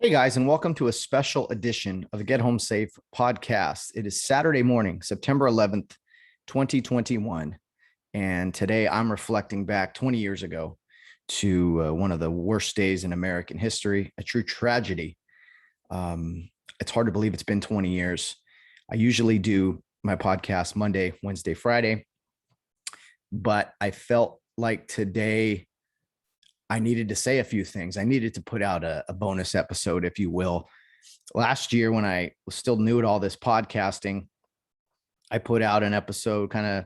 Hey guys, and welcome to a special edition of the Get Home Safe podcast. It is Saturday morning, September 11th, 2021. And today I'm reflecting back 20 years ago to one of the worst days in American history, a true tragedy. It's hard to believe it's been 20 years. I usually do my podcast Monday, Wednesday, Friday, but I felt like today I needed to say a few things. I needed to put out a bonus episode, if you will. Last year, when I was still new at all this podcasting, I put out an episode kind of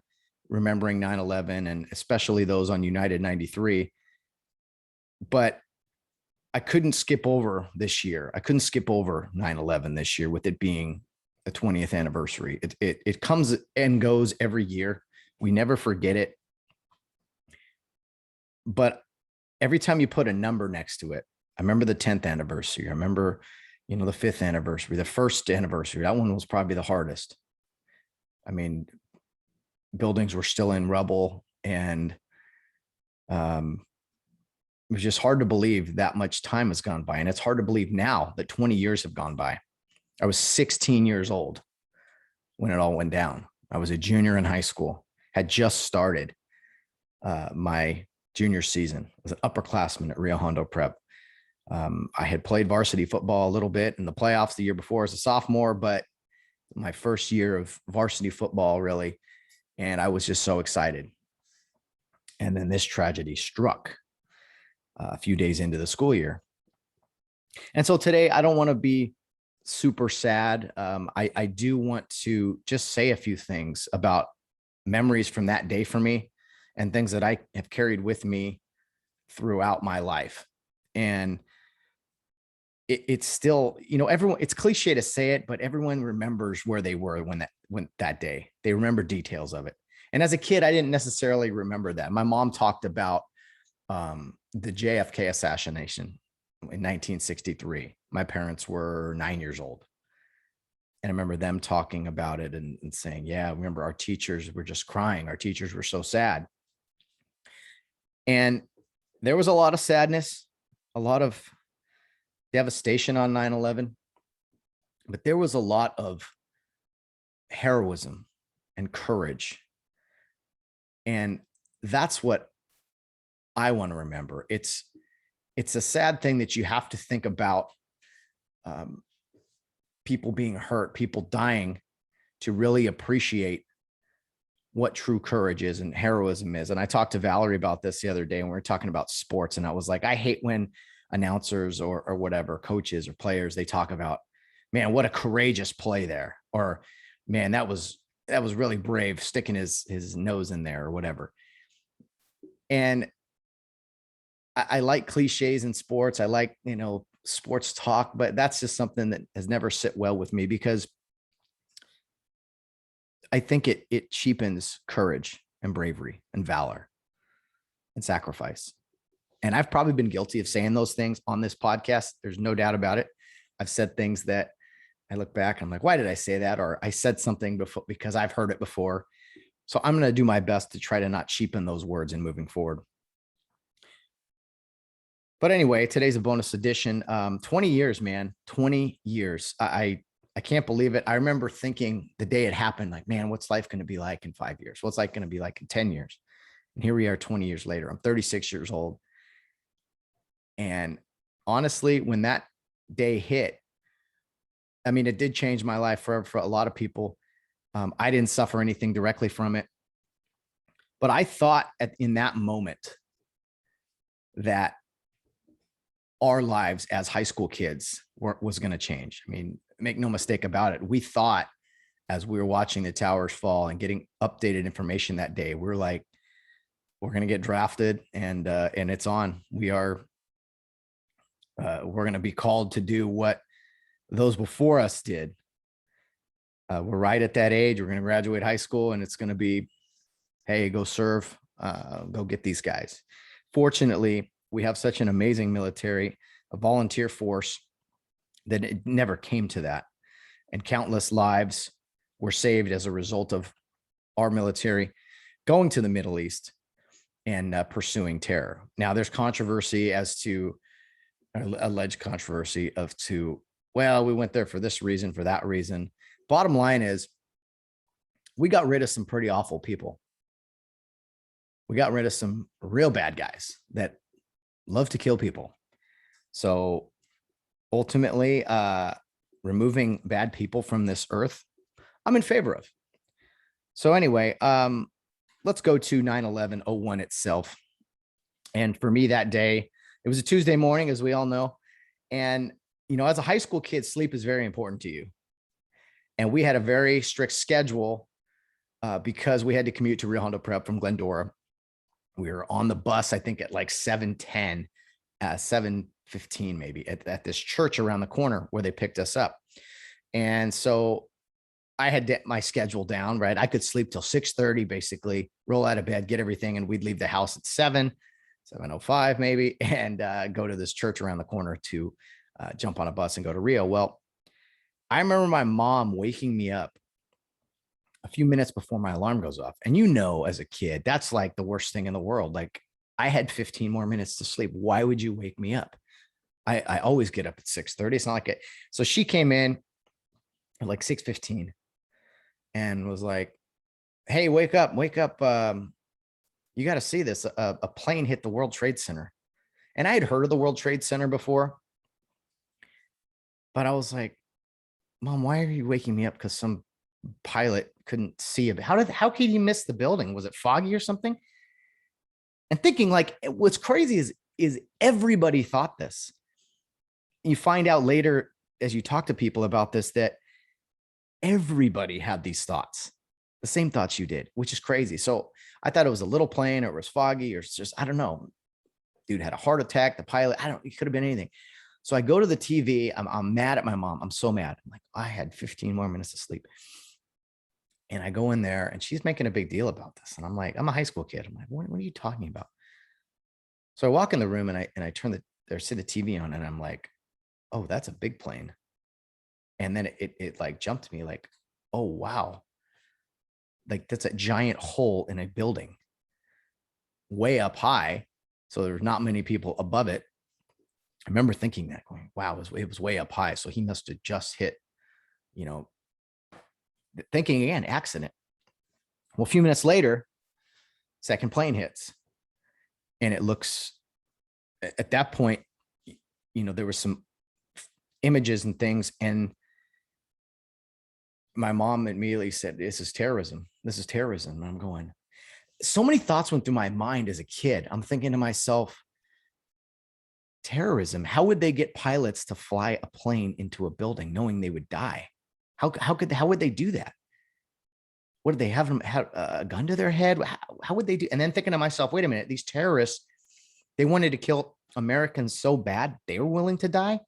remembering 9/11 and especially those on United 93. But I couldn't skip over this year. I couldn't skip over 9/11 this year with it being the 20th anniversary. It comes and goes every year. We never forget it. But every time you put a number next to it, I remember the 10th anniversary. I remember, the 5th anniversary, the first anniversary. That one was probably the hardest. I mean, buildings were still in rubble, and it was just hard to believe that much time has gone by. And it's hard to believe now that 20 years have gone by. I was 16 years old when it all went down. I was a junior in high school, had just started my junior season. I was an upperclassman at Rio Hondo Prep. I had played varsity football a little bit in the playoffs the year before as a sophomore, but my first year of varsity football, really. And I was just so excited. And then this tragedy struck a few days into the school year. And so today, I don't want to be super sad. I do want to just say a few things about memories from that day for me and things that I have carried with me throughout my life. And it's still, everyone, it's cliche to say it, but everyone remembers where they were when that day. They remember details of it. And as a kid, I didn't necessarily remember that. My mom talked about the JFK assassination in 1963. My parents were 9 years old. And I remember them talking about it and saying, yeah, remember our teachers were just crying. Our teachers were so sad. And there was a lot of sadness, a lot of devastation on 9/11, but there was a lot of heroism and courage. And that's what I want to remember. It's a sad thing that you have to think about people being hurt, people dying, to really appreciate what true courage is and heroism is. And I talked to Valerie about this the other day, and we were talking about sports. And I was like, I hate when announcers or whatever, coaches or players, they talk about, man, what a courageous play there. Or, man, that was really brave, sticking his nose in there or whatever. And I like cliches in sports. I like, sports talk, but that's just something that has never sit well with me, because I think it cheapens courage and bravery and valor and sacrifice. And I've probably been guilty of saying those things on this podcast. There's no doubt about it. I've said things that I look back and I'm like, why did I say that? Or I said something before because I've heard it before. So I'm going to do my best to try to not cheapen those words in moving forward. But anyway, today's a bonus edition. 20 years, man, 20 years. I can't believe it. I remember thinking the day it happened, like, man, what's life going to be like in 5 years? What's life going to be like in 10 years? And here we are 20 years later. I'm 36 years old. And honestly, when that day hit, I mean, it did change my life for a lot of people. I didn't suffer anything directly from it. But I thought in that moment that our lives as high school kids was going to change. I mean, make no mistake about it. We thought, as we were watching the towers fall and getting updated information that day, we're like, we're going to get drafted and it's on. We're going to be called to do what those before us did. We're right at that age. We're going to graduate high school, and it's going to be, hey, go serve, go get these guys. Fortunately, we have such an amazing military, a volunteer force, that it never came to that. And countless lives were saved as a result of our military going to the Middle East and pursuing terror. Now, there's controversy as to alleged controversy of two. Well, we went there for this reason, for that reason. Bottom line is, we got rid of some pretty awful people. We got rid of some real bad guys that love to kill people. So ultimately, removing bad people from this earth, I'm in favor of. So anyway, let's go to 9/11/01 itself. And for me that day, it was a Tuesday morning, as we all know. And, as a high school kid, sleep is very important to you. And we had a very strict schedule because we had to commute to Rio Hondo Prep from Glendora. We were on the bus, I think at like 7:10, 7:15 maybe, at this church around the corner where they picked us up. And so I had my schedule down, right? I could sleep till 6:30, basically, roll out of bed, get everything, and we'd leave the house at 7:05 maybe, and go to this church around the corner to jump on a bus and go to Rio. Well, I remember my mom waking me up a few minutes before my alarm goes off. And as a kid, that's like the worst thing in the world. Like, I had 15 more minutes to sleep. Why would you wake me up? I always get up at 6:30. It's not like it. So she came in at like 6:15 and was like, hey, wake up. You got to see this. A plane hit the World Trade Center. And I had heard of the World Trade Center before, but I was like, Mom, why are you waking me up? Because some pilot couldn't see it. How could he miss the building? Was it foggy or something? And thinking, like, what's crazy is everybody thought this. You find out later as you talk to people about this that everybody had these thoughts, the same thoughts you did, which is crazy. So I thought it was a little plane, or it was foggy, or it's just, I don't know. Dude had a heart attack. The pilot, it could have been anything. So I go to the TV. I'm mad at my mom. I'm so mad. I'm like, I had 15 more minutes to sleep. And I go in there and she's making a big deal about this. And I'm like, I'm a high school kid. I'm like, what are you talking about? So I walk in the room and I turn the TV on, and I'm like, oh, that's a big plane. And then it like jumped me like, oh, wow. Like, that's a giant hole in a building way up high. So there's not many people above it. I remember thinking that, going, wow, it was way up high. So he must have just hit, thinking again, accident. Well, a few minutes later, second plane hits. And it looks, at that point, there were some images and things. And my mom immediately said, this is terrorism. This is terrorism. And I'm going, so many thoughts went through my mind as a kid. I'm thinking to myself, terrorism. How would they get pilots to fly a plane into a building knowing they would die? How would they do that? What did they have them have a gun to their head? How would they do? And then thinking to myself, wait a minute, these terrorists, they wanted to kill Americans so bad they were willing to die.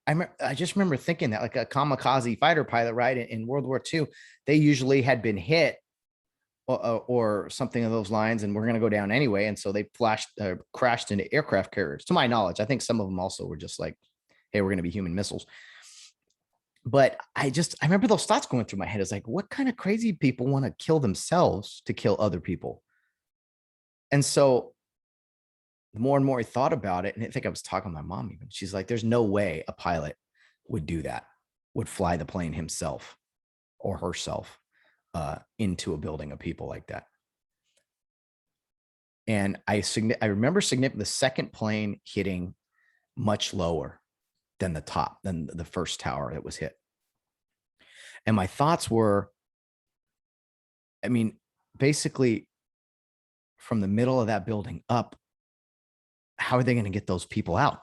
I just remember thinking that, like a kamikaze fighter pilot, right? In World War II, they usually had been hit or something of those lines, and we're going to go down anyway. And so they crashed into aircraft carriers. To my knowledge, I think some of them also were just like, hey, we're going to be human missiles. But I remember those thoughts going through my head. It's like, what kind of crazy people want to kill themselves to kill other people? And so the more and more I thought about it, and I think I was talking to my mom even, she's like, there's no way a pilot would do that, would fly the plane himself or herself into a building of people like that. And I remember the second plane hitting much lower than the first tower that was hit. And my thoughts were, basically from the middle of that building up, how are they going to get those people out?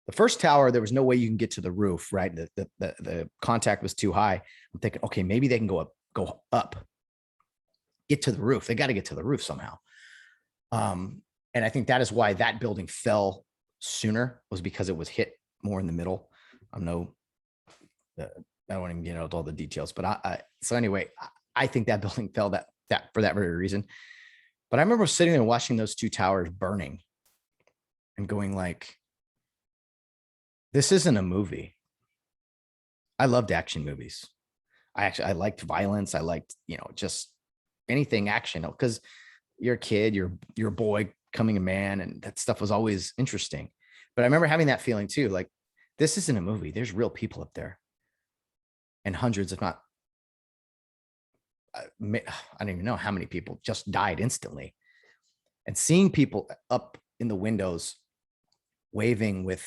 The first tower, there was no way you can get to the roof, right? The contact was too high. I'm thinking, okay, maybe they can go up, get to the roof. They got to get to the roof somehow. And I think that is why that building fell sooner, was because it was hit more in the middle. I don't want to get into all the details, but so anyway, I think that building fell that for that very reason. But I remember sitting there watching those two towers burning and going like, this isn't a movie. I loved action movies. I liked violence. I liked, just anything action, because you're a kid, you're a boy becoming a man, and that stuff was always interesting. But I remember having that feeling too. Like, this isn't a movie. There's real people up there, and hundreds, if not, I don't even know how many people just died instantly. And seeing people up in the windows waving with,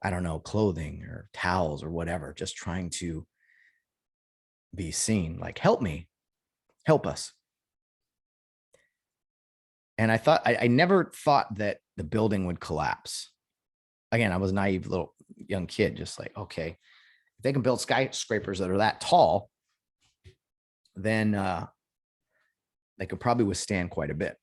I don't know, clothing or towels or whatever, just trying to be seen, like, help me, help us. And I never thought that the building would collapse. Again, I was a naive little young kid, just like, okay, if they can build skyscrapers that are that tall, then they could probably withstand quite a bit.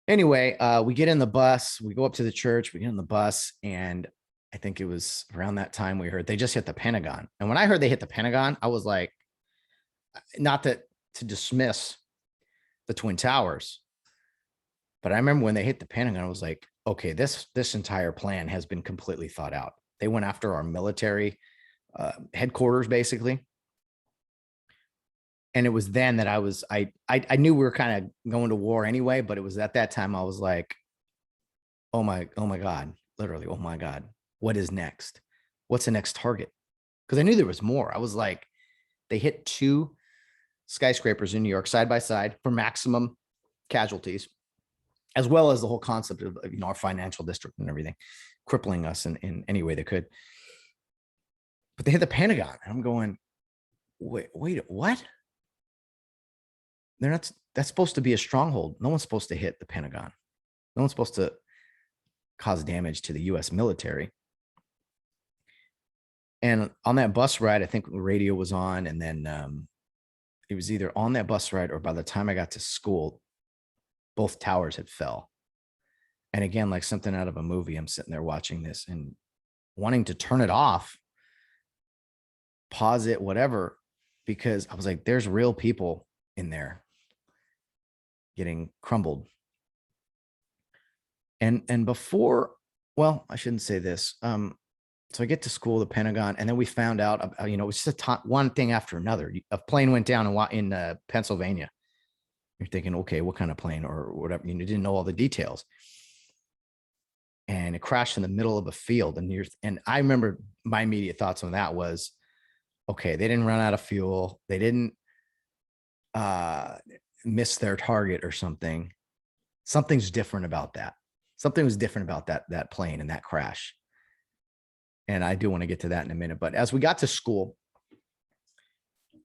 Anyway, we get in the bus, we go up to the church, we get in the bus, and I think it was around that time we heard they just hit the Pentagon. And when I heard they hit the Pentagon, I was like, not that to dismiss the Twin Towers, but I remember when they hit the Pentagon, I was like, okay, this entire plan has been completely thought out. They went after our military headquarters, basically. And it was then that I knew we were kind of going to war anyway, but it was at that time I was like, oh my God, literally, oh my God, what is next? What's the next target? Because I knew there was more. I was like, they hit 2 skyscrapers in New York side by side for maximum casualties, as well as the whole concept of, our financial district and everything, crippling us in any way they could. But they hit the Pentagon. And I'm going, wait, what? That's supposed to be a stronghold. No one's supposed to hit the Pentagon. No one's supposed to cause damage to the US military. And on that bus ride, I think the radio was on, and then it was either on that bus ride or by the time I got to school, both towers had fell. And again, like something out of a movie, I'm sitting there watching this and wanting to turn it off, pause it, whatever, because I was like, there's real people in there getting crumbled. And before, well, I shouldn't say this. So I get to school, the Pentagon, and then we found out, it was just one thing after another. A plane went down in Pennsylvania. You're thinking, okay, what kind of plane or whatever? You didn't know all the details. And it crashed in the middle of a field. And I remember my immediate thoughts on that was, okay, they didn't run out of fuel. They didn't miss their target or something. Something's different about that. Something was different about that plane and that crash. And I do want to get to that in a minute. But as we got to school,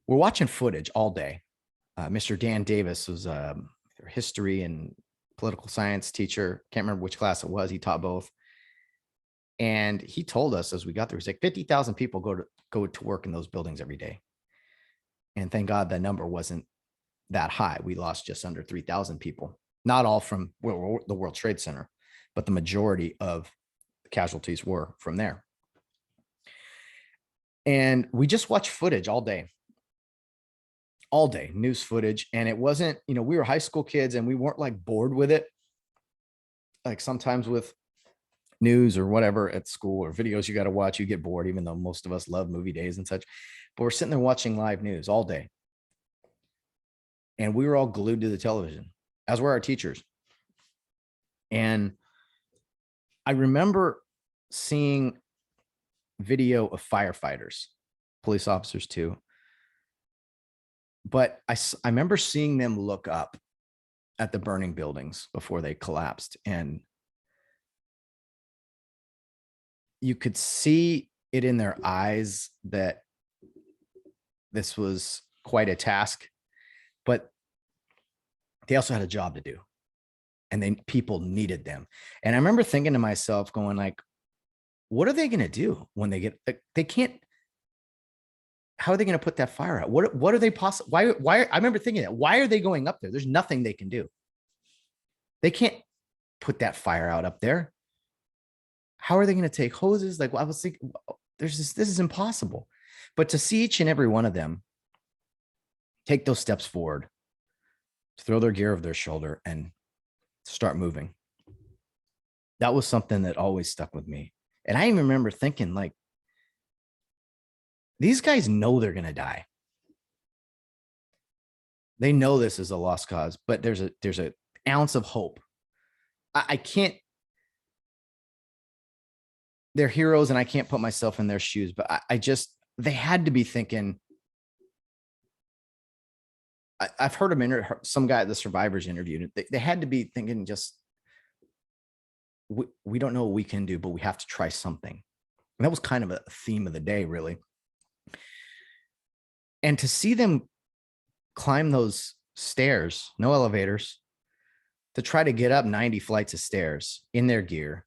we're watching footage all day. Mr. Dan Davis was a history and political science teacher. Can't remember which class it was. He taught both. And he told us as we got there, he's like, 50,000 people go to work in those buildings every day. And thank God that number wasn't that high. We lost just under 3,000 people, not all from the World Trade Center, but the majority of the casualties were from there. And we just watched footage all day, news footage. And it wasn't, we were high school kids and we weren't like bored with it. Like sometimes with news or whatever at school or videos you got to watch, you get bored, even though most of us love movie days and such. But we're sitting there watching live news all day. And we were all glued to the television, as were our teachers. And I remember seeing video of firefighters, police officers too. But I remember seeing them look up at the burning buildings before they collapsed. And you could see it in their eyes that this was quite a task, but they also had a job to do. And people needed them. And I remember thinking to myself, going like, what are they going to do when they get, they can't, how are they going to put that fire out? What are they possible? Why, I remember thinking that, why are they going up there? There's nothing they can do. They can't put that fire out up there. How are they going to take hoses? Like, I was thinking, this is impossible. But to see each and every one of them take those steps forward, throw their gear over their shoulder and start moving, that was something that always stuck with me. And I even remember thinking, like, these guys know they're going to die. They know this is a lost cause, but there's an ounce of hope. I can't they're heroes, and I can't put myself in their shoes, but I just, they had to be thinking. I've heard them some guy, the survivors interviewed. They had to be thinking, just we don't know what we can do, but we have to try something. And that was kind of a theme of the day, really. And to see them climb those stairs, no elevators, to try to get up 90 flights of stairs in their gear.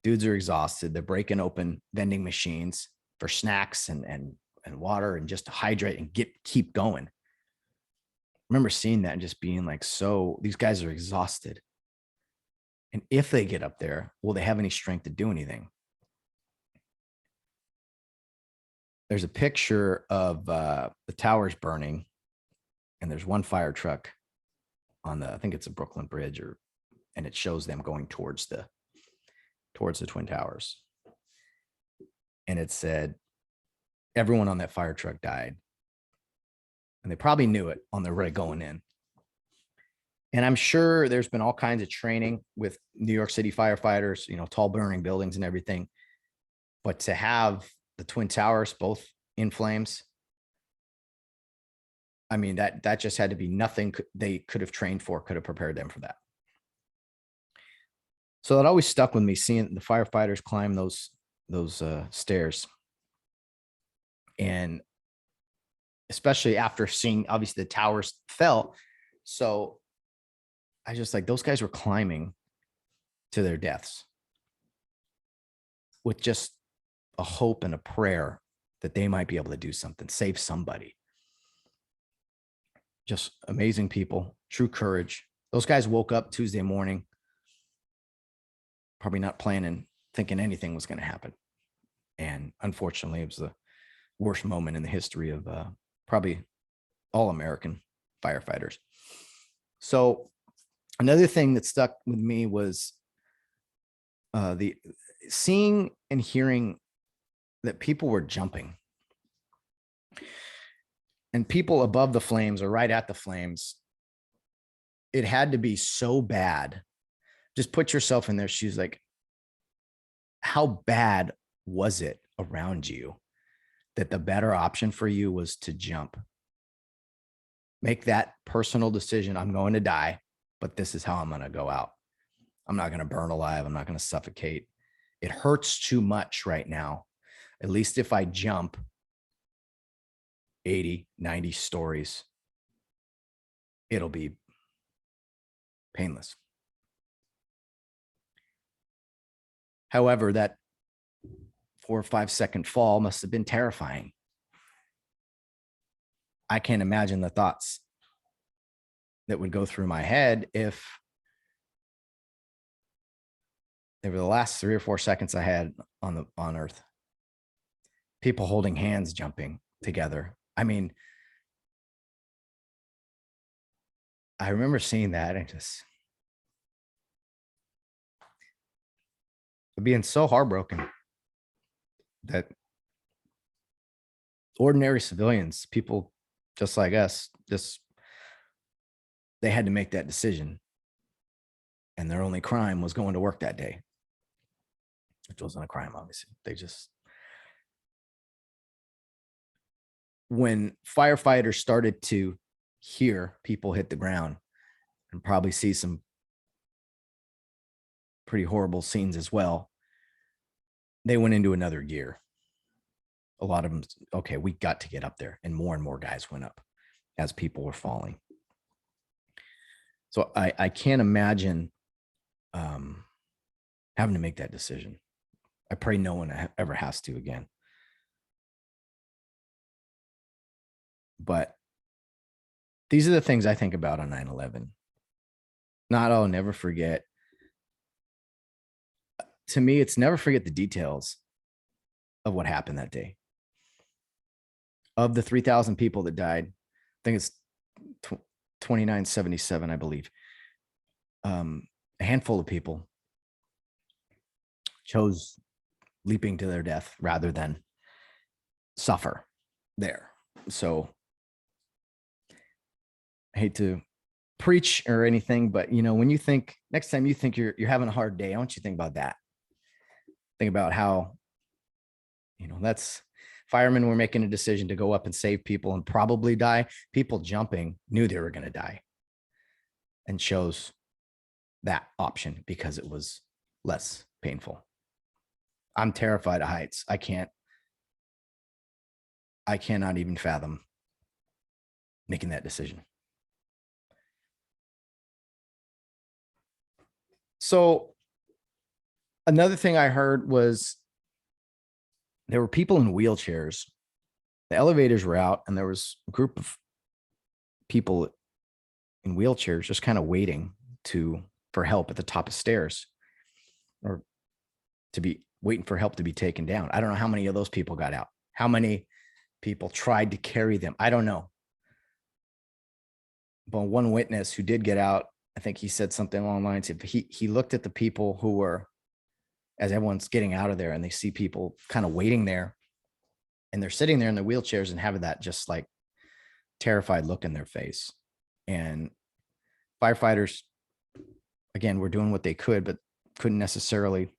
Dudes are exhausted. They're breaking open vending machines for snacks and water, and just to hydrate and keep going. I remember seeing that and just being like, so these guys are exhausted. And if they get up there, will they have any strength to do anything? There's a picture of the towers burning, and there's one fire truck on I think it's a Brooklyn Bridge, and it shows them going towards the Twin Towers. And it said, everyone on that fire truck died. And they probably knew it on their way going in. And I'm sure there's been all kinds of training with New York City firefighters, tall burning buildings and everything. But to have the Twin Towers both in flames, I mean, that just had to be nothing they could have trained for, could have prepared them for that. So that always stuck with me, seeing the firefighters climb those stairs. And especially after seeing, obviously, the towers fell. So I just like, those guys were climbing to their deaths with just a hope and a prayer that they might be able to do something, save somebody. Just amazing people, true courage. Those guys woke up Tuesday morning, probably not planning, thinking anything was going to happen. And unfortunately, it was the worst moment in the history of probably all American firefighters. So another thing that stuck with me was the seeing and hearing that people were jumping, and people above the flames or right at the flames. It had to be so bad. Just put yourself in their shoes. Like, how bad was it around you that the better option for you was to jump? Make that personal decision. I'm going to die, but this is how I'm going to go out. I'm not going to burn alive. I'm not going to suffocate. It hurts too much right now. At least if I jump 80, 90 stories, it'll be painless. However, that 4 or 5 second fall must have been terrifying. I can't imagine the thoughts that would go through my head if they were the last 3 or 4 seconds I had on Earth. People holding hands, jumping together. I mean, I remember seeing that and just being so heartbroken that ordinary civilians, people just like us, they had to make that decision. And their only crime was going to work that day, which wasn't a crime, obviously. When firefighters started to hear people hit the ground and probably see some pretty horrible scenes as well, they went into another gear. A lot of them, okay, we got to get up there. And more guys went up as people were falling. So I can't imagine having to make that decision. I pray no one ever has to again. But these are the things I think about on 9/11. I'll never forget. To me, it's never forget the details of what happened that day. Of the 3,000 people that died, I think it's 2,977, I believe. A handful of people chose leaping to their death rather than suffer there. So I hate to preach or anything, but when you think, next time you think you're having a hard day, I want you to think about that. Think about how, that's firemen were making a decision to go up and save people and probably die. People jumping knew they were going to die and chose that option because it was less painful. I'm terrified of heights. I cannot even fathom making that decision. So another thing I heard was there were people in wheelchairs. The elevators were out, and there was a group of people in wheelchairs just kind of waiting for help at the top of stairs, or to be waiting for help to be taken down. I don't know how many of those people got out. How many people tried to carry them? I don't know. But one witness who did get out, I think he said something along the lines of he looked at the people who were, as everyone's getting out of there, and they see people kind of waiting there, and they're sitting there in their wheelchairs and having that just like terrified look in their face. And firefighters, again, were doing what they could, but couldn't necessarily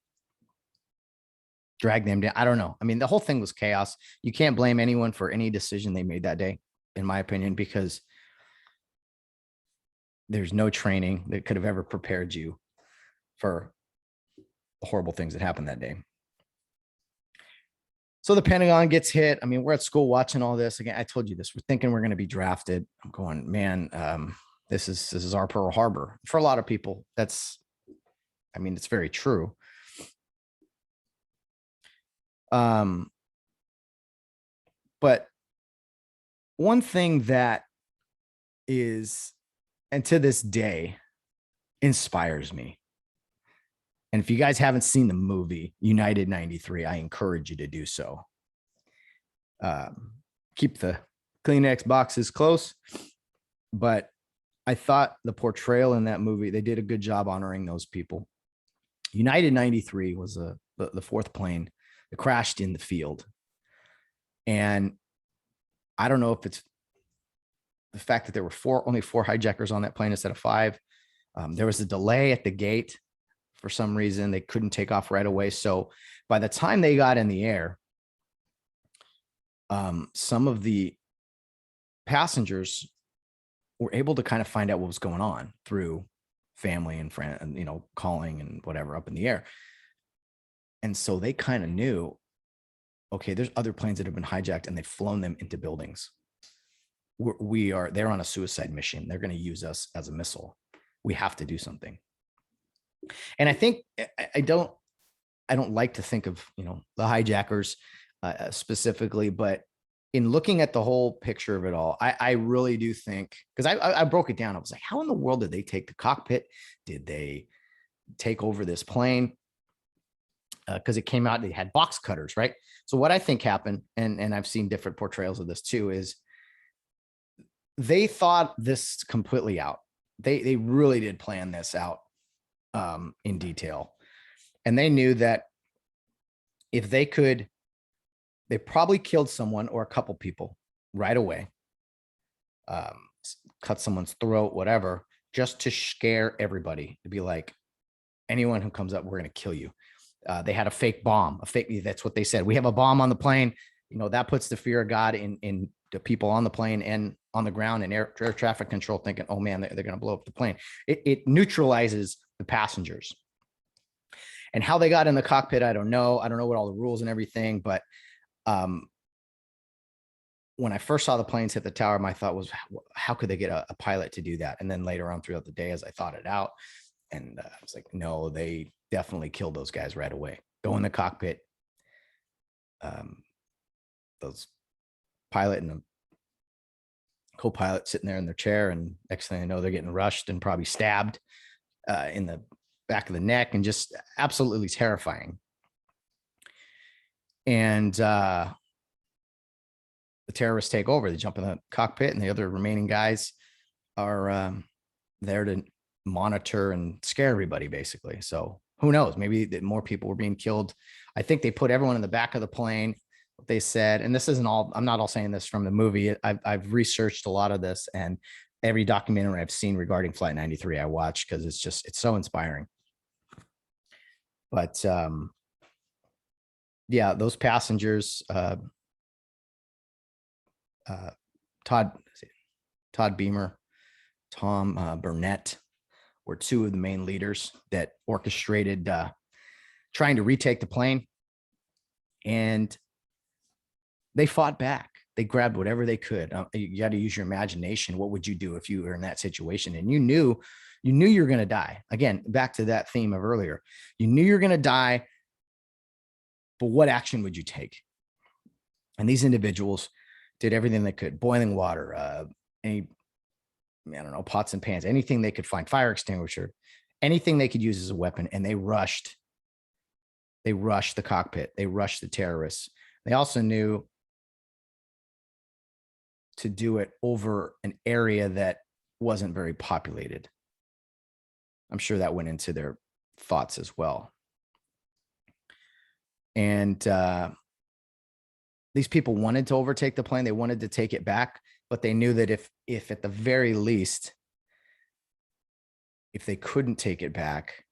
drag them down. I don't know. I mean, the whole thing was chaos. You can't blame anyone for any decision they made that day, in my opinion, because there's no training that could have ever prepared you for the horrible things that happened that day. So the Pentagon gets hit. I mean, we're at school watching all this. Again, I told you this. We're thinking we're going to be drafted. I'm going, man, this is our Pearl Harbor. For a lot of people, it's very true. But one thing that is, and to this day, inspires me. And if you guys haven't seen the movie United 93, I encourage you to do so. Keep the Kleenex boxes close. But I thought the portrayal in that movie, they did a good job honoring those people. United 93 was the fourth plane that crashed in the field. And I don't know if it's the fact that there were only four hijackers on that plane instead of five. There was a delay at the gate. For some reason, they couldn't take off right away. So by the time they got in the air, some of the passengers were able to kind of find out what was going on through family and friend, and calling and whatever up in the air. And so they kind of knew, okay, there's other planes that have been hijacked and they've flown them into buildings. They're on a suicide mission. They're going to use us as a missile. We have to do something. And I think I don't like to think of, the hijackers specifically, but in looking at the whole picture of it all, I really do think, because I broke it down. I was like, how in the world did they take the cockpit? Did they take over this plane? Because it came out, they had box cutters, right? So what I think happened, and I've seen different portrayals of this too, is they thought this completely out. They really did plan this out in detail. And they knew that if they could, they probably killed someone or a couple people right away, cut someone's throat, whatever, just to scare everybody, to be like, anyone who comes up, we're going to kill you. They had a fake bomb, that's what they said. We have a bomb on the plane. That puts the fear of God in the people on the plane and on the ground and air traffic control, thinking, oh man, they're going to blow up the plane. It neutralizes the passengers. And how they got in the cockpit, I don't know. I don't know what all the rules and everything, but when I first saw the planes hit the tower, my thought was, how could they get a pilot to do that? And then later on throughout the day, as I thought it out, and I was like, no, they definitely killed those guys right away. Go in the cockpit. Those pilot and the co-pilot sitting there in their chair, and next thing I know, they're getting rushed and probably stabbed in the back of the neck, and just absolutely terrifying. And the terrorists take over. They jump in the cockpit, and the other remaining guys are there to monitor and scare everybody, basically. So who knows? Maybe more people were being killed. I think they put everyone in the back of the plane. What they said, and this isn't all, I'm not all saying this from the movie. I've researched a lot of this, and every documentary I've seen regarding Flight 93, I watch, because it's so inspiring. But Yeah, those passengers, uh, Todd, Todd Beamer, Tom Burnett were two of the main leaders that orchestrated trying to retake the plane. And they fought back. They grabbed whatever they could. You got to use your imagination. What would you do if you were in that situation and you knew you're going to die? Again, back to that theme of earlier. You knew you're going to die, but what action would you take? And these individuals did everything they could: boiling water, any, I don't know, pots and pans, anything they could find, fire extinguisher, anything they could use as a weapon. And they rushed the cockpit. They rushed the terrorists. They also knew to do it over an area that wasn't very populated. I'm sure that went into their thoughts as well. And these people wanted to overtake the plane. They wanted to take it back, but they knew that if at the very least, if they couldn't take it back,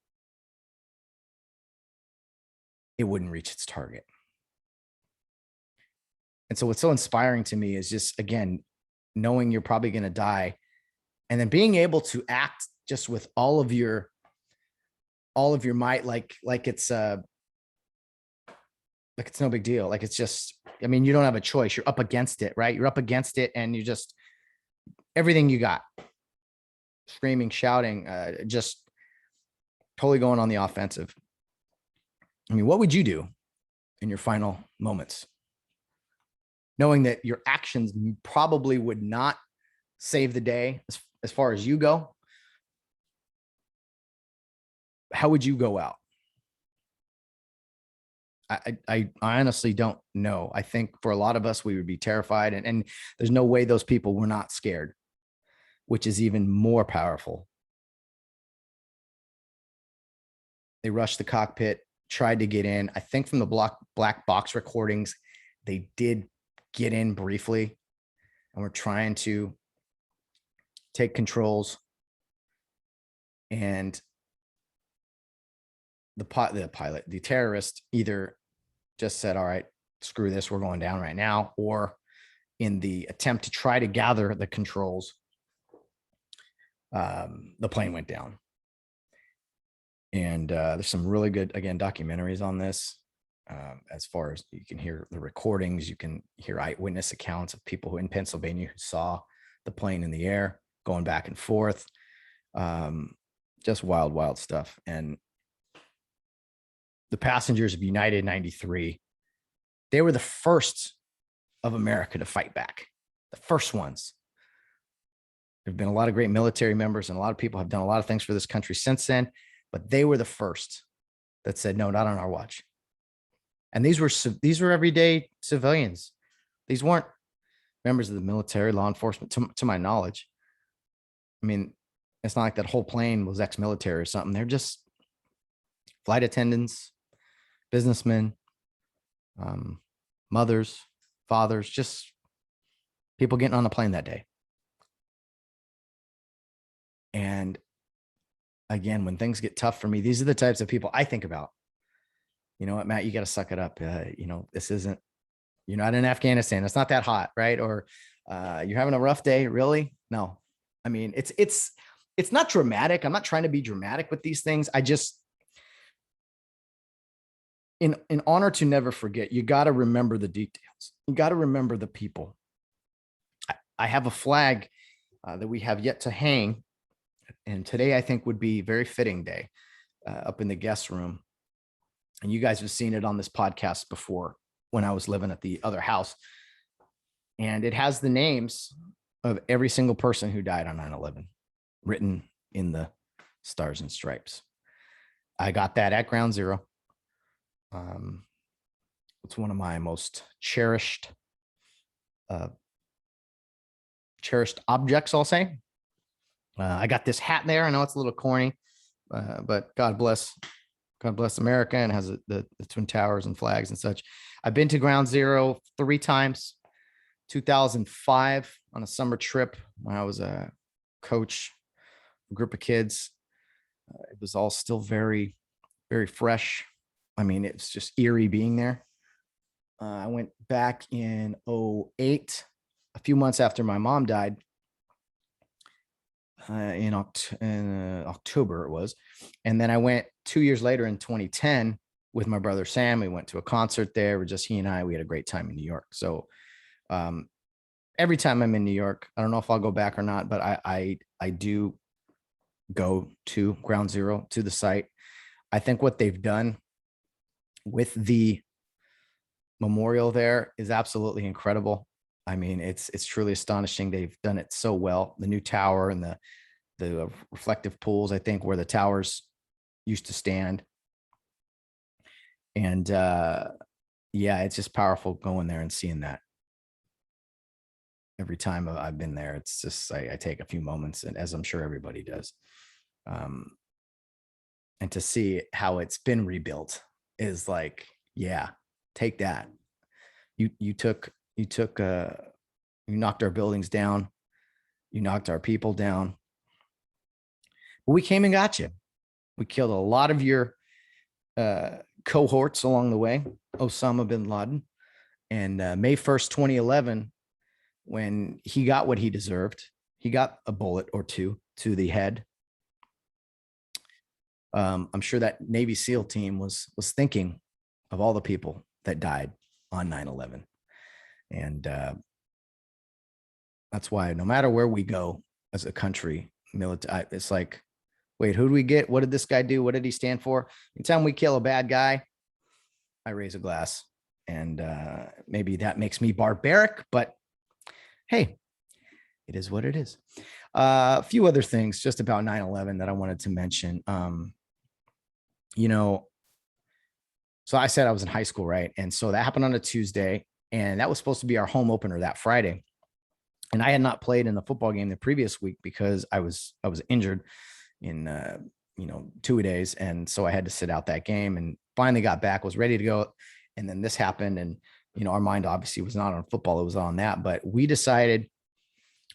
it wouldn't reach its target. And so what's so inspiring to me is just, again, knowing you're probably going to die and then being able to act just with all of your might, like it's no big deal. Like it's just, I mean, you don't have a choice. You're up against it, right? You're up against it and you just, everything you got, screaming, shouting, just totally going on the offensive. I mean, what would you do in your final moments, knowing that your actions probably would not save the day as far as you go? How would you go out? I honestly don't know. I think for a lot of us, we would be terrified, and there's no way those people were not scared, which is even more powerful. They rushed the cockpit, tried to get in. I think from the black box recordings, they did get in briefly and were trying to take controls. And the terrorist either just said, all right, screw this, we're going down right now, or in the attempt to try to gather the controls, the plane went down. And there's some really good, again, documentaries on this. As far as you can hear the recordings, you can hear eyewitness accounts of people who in Pennsylvania who saw the plane in the air going back and forth. Just wild, wild stuff. And the passengers of United 93, they were the first of America to fight back, the first ones. There have been a lot of great military members and a lot of people have done a lot of things for this country since then, but they were the first that said, no, not on our watch. And these were everyday civilians. These weren't members of the military, law enforcement, to my knowledge. I mean, it's not like that whole plane was ex-military or something. They're just flight attendants, businessmen, mothers, fathers, just people getting on a plane that day. And again, when things get tough for me, these are the types of people I think about. You know what, Matt, you got to suck it up. You're not in Afghanistan. It's not that hot, right? Or you're having a rough day. Really? No. I mean, it's not dramatic. I'm not trying to be dramatic with these things. I just, in honor to never forget, you got to remember the details. You got to remember the people. I have a flag that we have yet to hang. And today I think would be a very fitting day up in the guest room. And you guys have seen it on this podcast before when I was living at the other house. And it has the names of every single person who died on 9/11 written in the stars and stripes. I got that at Ground Zero. It's one of my most cherished objects, I'll say. I got this hat there. I know it's a little corny, but God bless America, and has the Twin Towers and flags and such. I've been to Ground Zero 3 times. 2005 on a summer trip when I was a coach, a group of kids. It was all still very, very fresh. I mean, it's just eerie being there. I went back in '08, a few months after my mom died. In October it was. And then I went 2 years later in 2010 with my brother Sam. We went to a concert there. We're just he and I. We had a great time in New York. So um, every time I'm in New York, I don't know if I'll go back or not, but I do go to Ground Zero, to the site. I think what they've done with the memorial there is absolutely incredible. I mean, it's truly astonishing. They've done it so well. The new tower and the reflective pools, I think, where the towers used to stand. And yeah, it's just powerful going there and seeing that. Every time I've been there, it's just I take a few moments, and as I'm sure everybody does. Um, and to see how it's been rebuilt is like, yeah, take that. You knocked our buildings down, you knocked our people down, but we came and got you. We killed a lot of your cohorts along the way, Osama bin Laden. And May 1st, 2011, when he got what he deserved, he got a bullet or two to the head. I'm sure that Navy SEAL team was thinking of all the people that died on 9/11. And that's why no matter where we go as a country, military, it's like, wait, who do we get? What did this guy do? What did he stand for? Anytime we kill a bad guy, I raise a glass. And maybe that makes me barbaric, but hey, it is what it is. A few other things just about 9/11 that I wanted to mention. You know, so I said I was in high school, right? And so that happened on a Tuesday, and that was supposed to be our home opener that Friday. And I had not played in the football game the previous week because I was injured in 2 days, and so I had to sit out that game. And finally got back, was ready to go, and then this happened. And our mind obviously was not on football; it was on that. But we decided,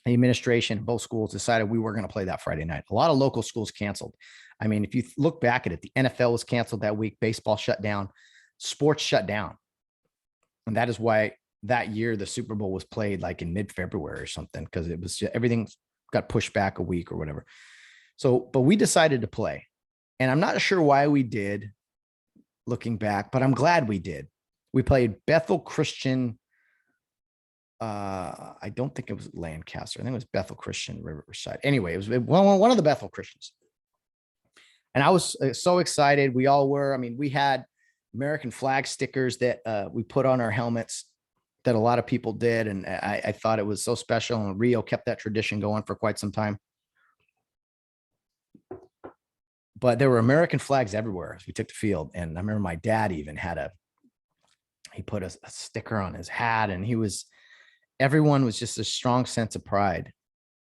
the administration, both schools decided we were going to play that Friday night. A lot of local schools canceled. I mean, if you look back at it, the NFL was canceled that week, baseball shut down, sports shut down. And that is why that year the Super Bowl was played like in mid-February or something, because it was just, everything got pushed back a week or whatever. So, but we decided to play. And I'm not sure why we did, looking back, but I'm glad we did. We played Bethel Christian. I don't think it was Lancaster. I think it was Bethel Christian Riverside. Anyway, it was one of the Bethel Christians. And I was so excited. We all were. I mean, we had American flag stickers that we put on our helmets that a lot of people did. And I thought it was so special. And Rio kept that tradition going for quite some time. But there were American flags everywhere as we took the field. And I remember my dad even had he put a sticker on his hat, and everyone was just a strong sense of pride.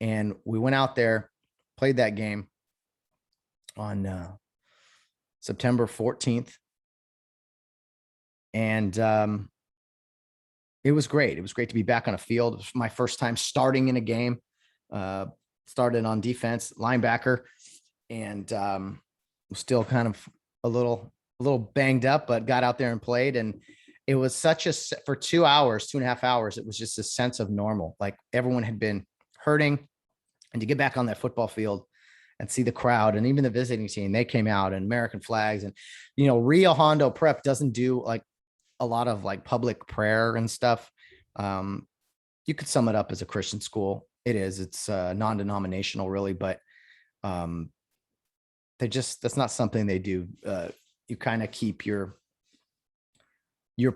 And we went out there, played that game on September 14th. And it was great. It was great to be back on a field. It was my first time starting in a game. Started on defense, linebacker, and was still kind of a little banged up, but got out there and played. And it was for 2 hours, 2.5 hours, it was just a sense of normal. Like everyone had been hurting, and to get back on that football field and see the crowd, and even the visiting team, they came out, and American flags. And, Rio Hondo Prep doesn't do like a lot of like public prayer and stuff. You could sum it up as a Christian school. It's non-denominational really, but that's not something they do. You kind of keep your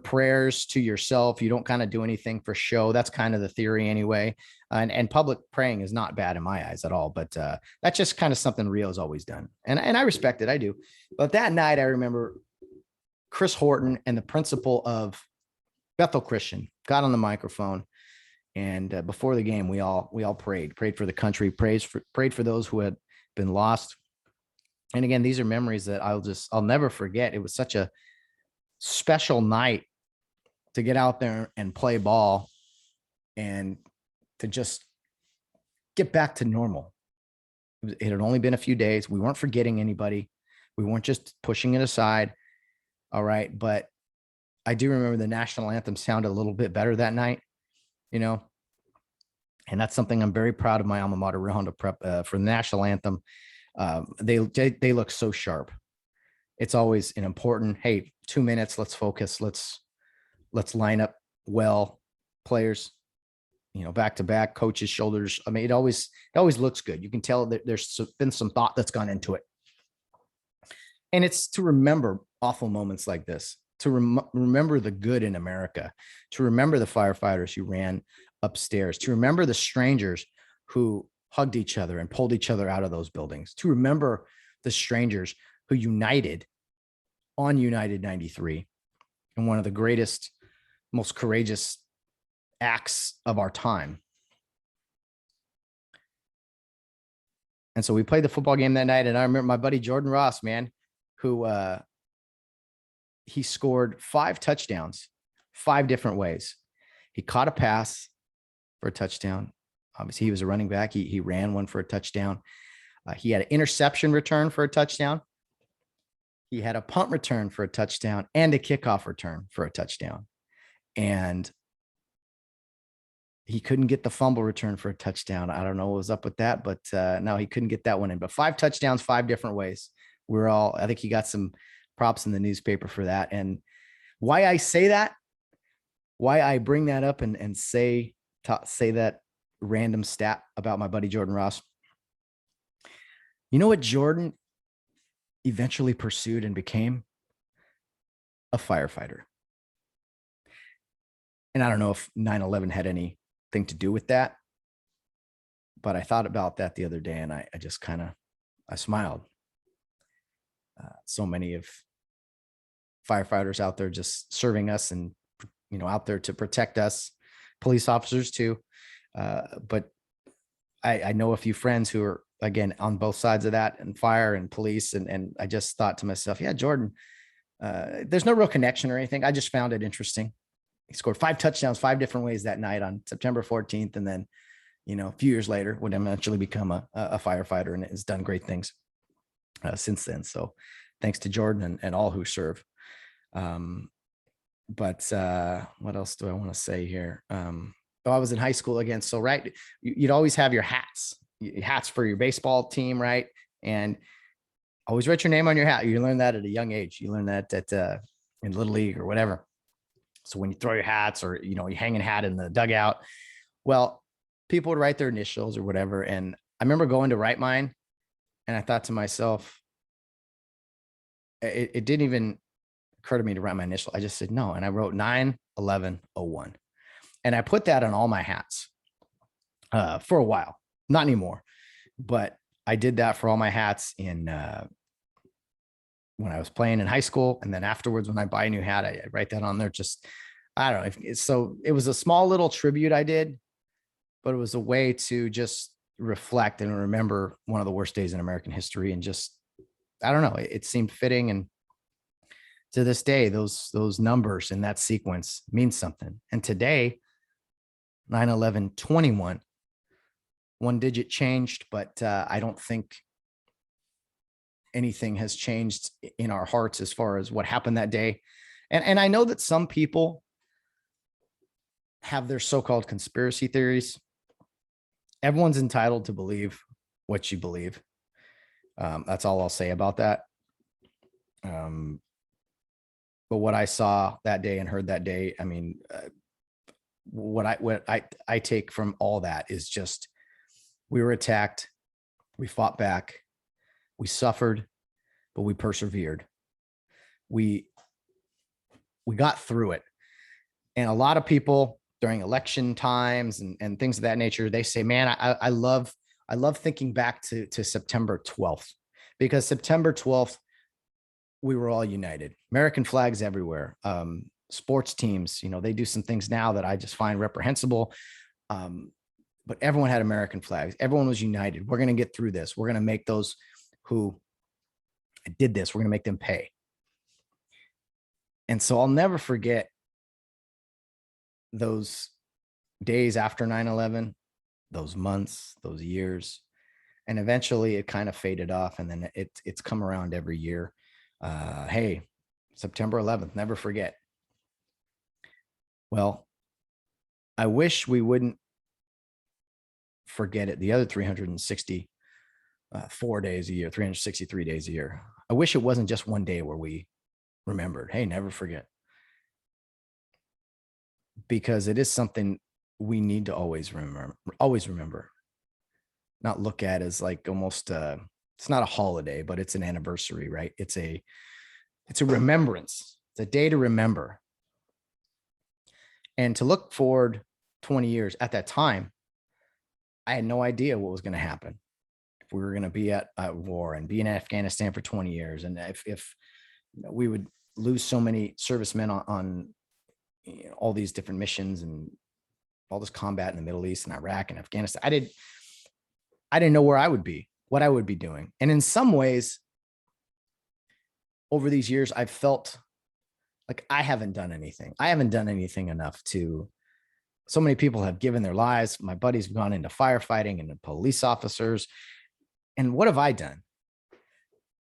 prayers to yourself. You don't kind of do anything for show. That's kind of the theory anyway. And public praying is not bad in my eyes at all, but that's just kind of something Rio's always done. And I respect it. I do. But that night I remember Chris Horton and the principal of Bethel Christian got on the microphone. And before the game, we all prayed for the country, prayed for those who had been lost. And again, these are memories that I'll never forget. It was such a special night to get out there and play ball and to just get back to normal. It had only been a few days. We weren't forgetting anybody. We weren't just pushing it aside. All right. But I do remember the national anthem sounded a little bit better that night, you know, and that's something I'm very proud of my alma mater, Real Honda Prep, for the national anthem. They look so sharp. It's always an important, hey, 2 minutes, let's focus, let's line up well, players, back to back, coaches, shoulders. I mean, it always looks good. You can tell that there's been some thought that's gone into it. And it's to remember awful moments like this, to remember the good in America, to remember the firefighters who ran upstairs, to remember the strangers who hugged each other and pulled each other out of those buildings, to remember the strangers who united on United 93 in one of the greatest, most courageous acts of our time. And so we played the football game that night. And I remember my buddy Jordan Ross, man, who he scored 5 touchdowns, 5 different ways. He caught a pass for a touchdown. Obviously, he was a running back. He ran one for a touchdown. He had an interception return for a touchdown. He had a punt return for a touchdown and a kickoff return for a touchdown. And he couldn't get the fumble return for a touchdown. I don't know what was up with that, but no, he couldn't get that one in. But 5 touchdowns, 5 different ways. I think he got some props in the newspaper for that. And why I say that, why I bring that up and say that random stat about my buddy Jordan Ross. You know what Jordan eventually pursued and became? A firefighter. And I don't know if 9/11 had anything to do with that, but I thought about that the other day and I just I smiled. So many of firefighters out there just serving us and, out there to protect us, police officers too. But I know a few friends who are, again, on both sides of that, and fire and police. And I just thought to myself, yeah, Jordan, there's no real connection or anything. I just found it interesting. He scored 5 touchdowns, 5 different ways that night on September 14th. And then, a few years later would eventually become a firefighter and has done great things since then. So thanks to Jordan and all who serve. But what else do I want to say here? I was in high school again. So, right, you'd always have your hats for your baseball team, right? And always write your name on your hat. You learn that at a young age. You learn that in Little League or whatever. So when you throw your hats or, you hang a hat in the dugout, well, people would write their initials or whatever. And I remember going to write mine and I thought to myself, it didn't even occur to me to write my initial. I just said no. And I wrote 9/11/01. And I put that on all my hats for a while, not anymore, but I did that for all my hats when I was playing in high school. And then afterwards, when I buy a new hat, I write that on there. Just, I don't know. So it was a small little tribute I did, but it was a way to just reflect and remember one of the worst days in American history. And just, I don't know, it seemed fitting. And to this day, those numbers in that sequence mean something. And today, 9/11/21, one digit changed, but I don't think anything has changed in our hearts as far as what happened that day. And I know that some people have their so-called conspiracy theories. Everyone's entitled to believe what you believe. That's all I'll say about that. But what I saw that day and heard that day, I mean, what I take from all that is just, we were attacked, we fought back, we suffered, but we persevered. We got through it. And a lot of people during election times and things of that nature, they say, man, I love thinking back to September 12th, because September 12th, we were all united. American flags everywhere. Sports teams, they do some things now that I just find reprehensible. But everyone had American flags. Everyone was united. We're going to get through this. We're going to make those who did this, we're going to make them pay. And so I'll never forget those days after 9/11, those months, those years. And eventually it kind of faded off. And then it's come around every year. Hey, September 11th, never forget. Well, I wish we wouldn't forget it the other 364 days a year, 363 days a year. I wish it wasn't just one day where we remembered, hey, never forget, because it is something we need to always remember, not look at as like almost it's not a holiday, but it's an anniversary, right? It's a remembrance. It's a day to remember. And to look forward 20 years at that time, I had no idea what was going to happen. If we were going to be at war and be in Afghanistan for 20 years, and if we would lose so many servicemen on all these different missions and all this combat in the Middle East and Iraq and Afghanistan, I didn't know where I would be, what I would be doing. And in some ways, over these years, I've felt like I haven't done anything. I haven't done anything enough to. So many people have given their lives. My buddies have gone into firefighting and police officers. And what have I done?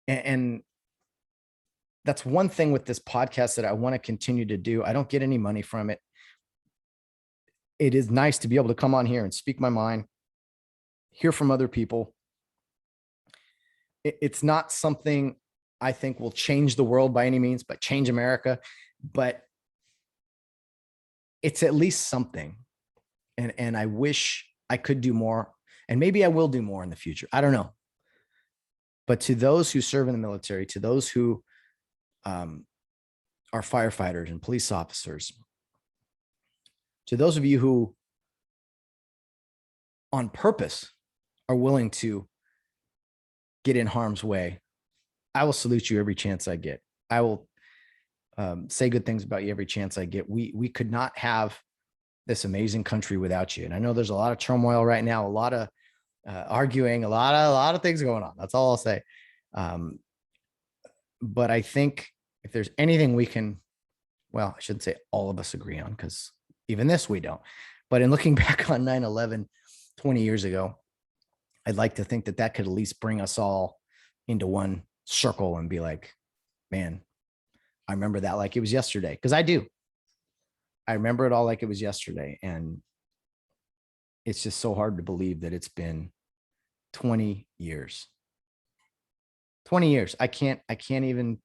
And that's one thing with this podcast that I want to continue to do. I don't get any money from it. It is nice to be able to come on here and speak my mind, hear from other people. It's not something I think will change the world by any means, but change America. But it's at least something. And I wish I could do more. And maybe I will do more in the future. I don't know. But to those who serve in the military, to those who are firefighters and police officers, to those of you who on purpose are willing to get in harm's way, I will salute you every chance I get. I will say good things about you every chance I get. We could not have this amazing country without you. And I know there's a lot of turmoil right now, a lot of arguing, a lot of things going on. That's all I'll say. But I think if there's anything we can, well, I shouldn't say all of us agree on, because even this we don't. But in looking back on 9/11 20 years ago, I'd like to think that that could at least bring us all into one circle and be like, man, I remember that like it was yesterday. Because I do. I remember it all like it was yesterday. And it's just so hard to believe that it's been 20 years. 20 years. I can't even,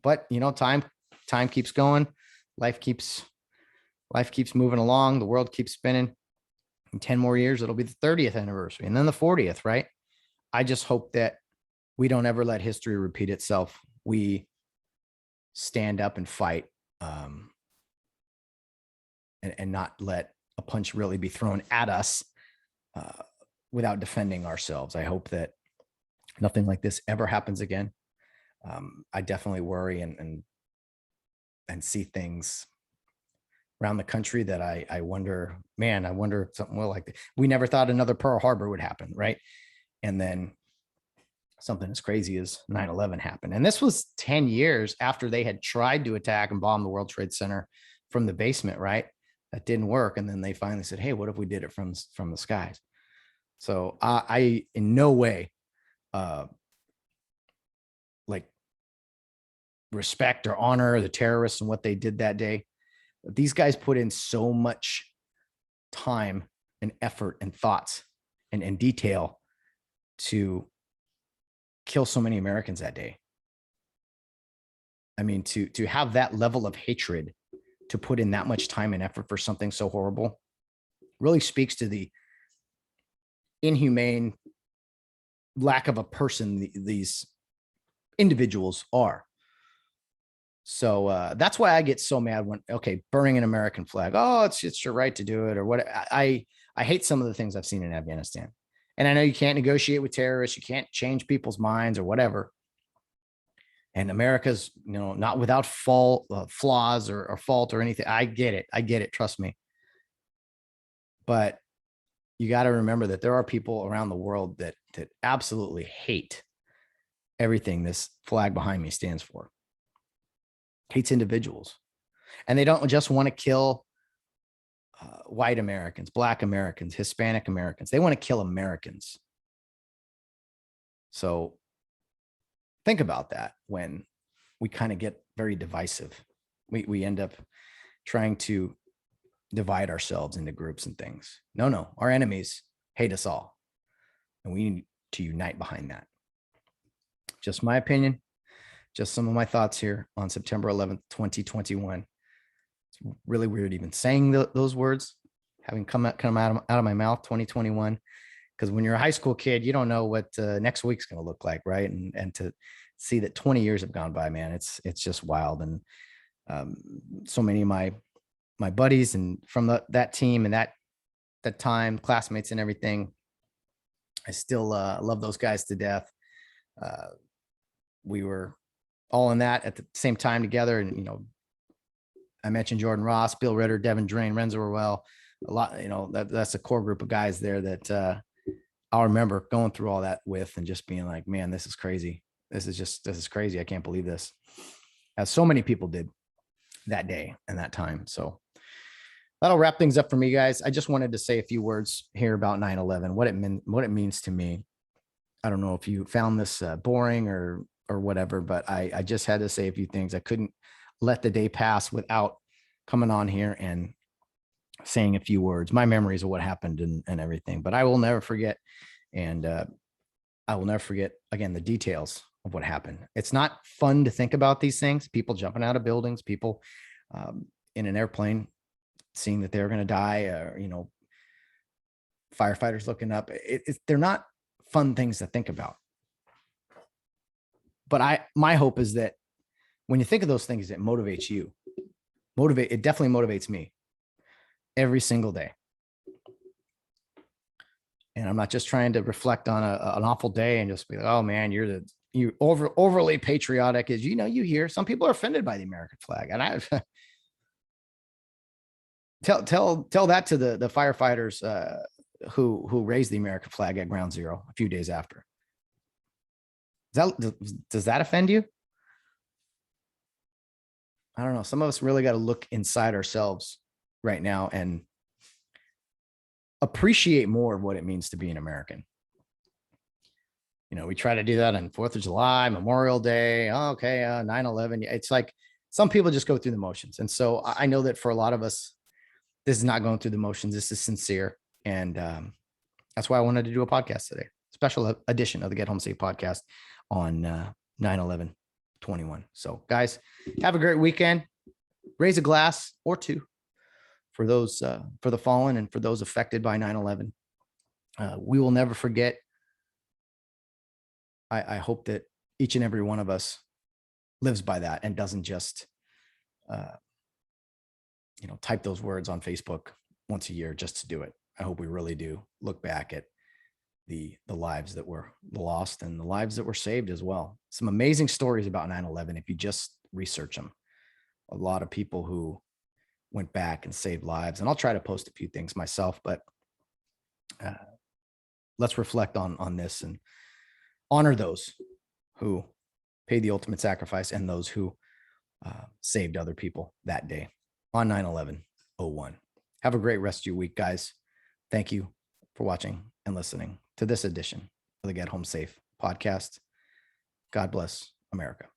but you know, time keeps going. Life keeps moving along. The world keeps spinning. In 10 more years, it'll be the 30th anniversary and then the 40th, right? I just hope that we don't ever let history repeat itself. We stand up and fight, and not let a punch really be thrown at us without defending ourselves. I hope that nothing like this ever happens again. I definitely worry and see things around the country that I wonder, man, I wonder if something will like that. We never thought another Pearl Harbor would happen, right? And then something as crazy as 9/11 happened. And this was 10 years after they had tried to attack and bomb the World Trade Center from the basement, right? That didn't work. And then they finally said, hey, what if we did it from the skies? So I in no way like respect or honor the terrorists and what they did that day. These guys put in so much time and effort and thoughts and detail to kill so many Americans that day. I mean, to have that level of hatred, to put in that much time and effort for something so horrible, really speaks to the inhumane lack of a person these individuals are. So that's why I get so mad when, okay, burning an American flag. Oh, it's your right to do it or what. I hate some of the things I've seen in Afghanistan. And I know you can't negotiate with terrorists. You can't change people's minds or whatever. And America's, not without flaws or fault or anything. I get it. Trust me. But you got to remember that there are people around the world that absolutely hate everything this flag behind me stands for. Hates individuals. And they don't just want to kill white Americans, Black Americans, Hispanic Americans. They want to kill Americans. So think about that when we kind of get very divisive. We end up trying to divide ourselves into groups and things. No, our enemies hate us all, and we need to unite behind that. Just my opinion, just some of my thoughts here on September 11th, 2021. It's really weird even saying those words, having come out of my mouth, 2021. Because when you're a high school kid, you don't know what next week's going to look like, right? And to see that 20 years have gone by, man, it's just wild. And so many of my buddies and from that team and that time, classmates and everything, I still love those guys to death. We were all in that at the same time together, and I mentioned Jordan Ross, Bill Ritter, Devin Drain, Renzo Ruel, a lot. That's a core group of guys there that I'll remember going through all that with, and just being like, man, this is crazy. This is crazy. I can't believe this. As so many people did that day and that time. So that'll wrap things up for me, guys. I just wanted to say a few words here about 9/11, what it means to me. I don't know if you found this boring or whatever, but I just had to say a few things. I couldn't let the day pass without coming on here and saying a few words, my memories of what happened and everything. But I will never forget. And I will never forget, again, the details of what happened. It's not fun to think about these things, people jumping out of buildings, people in an airplane, seeing that they're going to die, or, firefighters looking up. They're not fun things to think about. But my hope is that when you think of those things, it motivates you. It definitely motivates me every single day. And I'm not just trying to reflect on an awful day and just be like, oh man, you're overly patriotic. As you hear some people are offended by the American flag. And I tell that to the firefighters who raised the American flag at Ground Zero a few days after. Does that offend you? I don't know. Some of us really got to look inside ourselves right now and appreciate more of what it means to be an American. We try to do that on 4th of July, Memorial Day. Oh, okay, 9/11. It's like some people just go through the motions. And so I know that for a lot of us, this is not going through the motions. This is sincere. And that's why I wanted to do a podcast today. Special edition of the Get Home Safe podcast on 9/11/21. So guys, have a great weekend. Raise a glass or two for those, for the fallen and for those affected by 9/11. We will never forget. I hope that each and every one of us lives by that and doesn't just, type those words on Facebook once a year just to do it. I hope we really do look back at the lives that were lost and the lives that were saved as well. Some amazing stories about 9/11 if you just research them. A lot of people who went back and saved lives. And I'll try to post a few things myself, but let's reflect on this and honor those who paid the ultimate sacrifice and those who saved other people that day on 9/11/01. Have a great rest of your week, guys. Thank you for watching and listening to this edition of the Get Home Safe podcast. God bless America.